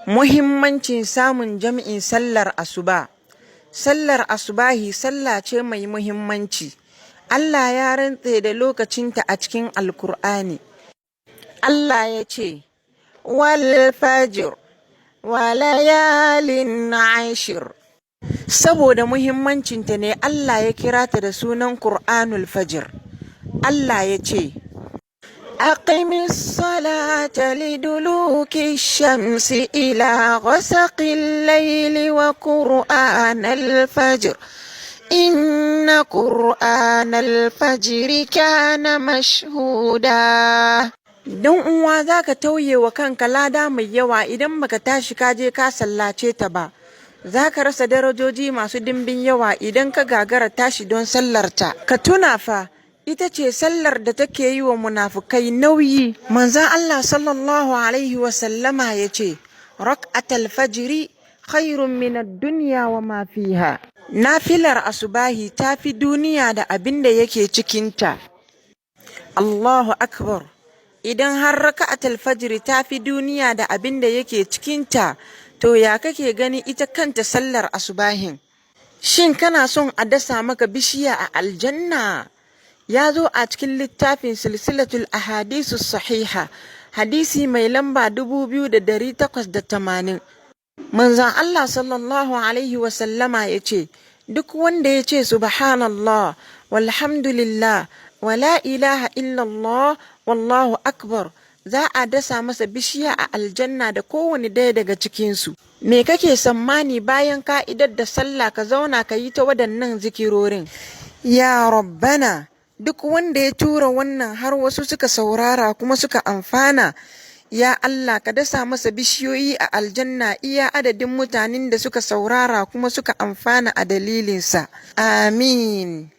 Muhimmancin samun jam'in sallar asuba. Sallar asubahi sallah ce mai muhimmanci. Allah ya rantse da lokacinta a cikin Alkur'ani. Allah ya ce, wal fajr wa layalin ashir. Saboda muhimmancinta ne Allah ya kira ta da sunan Qur'anul Fajr. Allah ya ce, أقم الصلاة لدلوك الشمس إلى غسق الليل وقرآن الفجر إن قرآن الفجر كان مشهودا. Don uwa za ka tauye wa kanka lada mai yawa idan baka tashi ka je ka sallace ta ba, za ka rasa darajoji masu dimbin yawa idan ka gagara tashi don sallarta. Ka tuna fa, ita ce sallar da take yi wa munafukai nauyi. Manzon Allah sallallahu alaihi wasallama ya ce, rak'atal fajri khairun min ad-dunya wa ma fiha. Nafilar asubahi ta fi duniya da abin da yake cikinta. Allahu akbar. Idan har raka'atul fajri ta fi duniya da abin da yake cikinta, to ya kake gani ita kanta sallar asubahin? Shin kana son a dasa maka bishiya a aljanna? Ya zo a cikin littafin silsilatul ahadisu sahiha, hadisi mai lamba 2880. Manzon Allah sallallahu alaihi wasallama ya ce, duk wanda ya ce subhanallah walhamdulillah wa la ilaha illallah wallahu akbar, za a dasa masa bishiya a aljanna da kowane daya daga cikinsu. Me kake tsammani bayan ka'idar da sallah ka zauna ka yi ta waɗannan zikirorin? Ya rabbana, duk wanda ya tura wannan har wasu suka saurara kuma suka amfana, ya Allah ka dasa masa bishiyoyi a aljanna iya adadin mutanen da suka saurara kuma suka amfana a dalilinsa. Amin.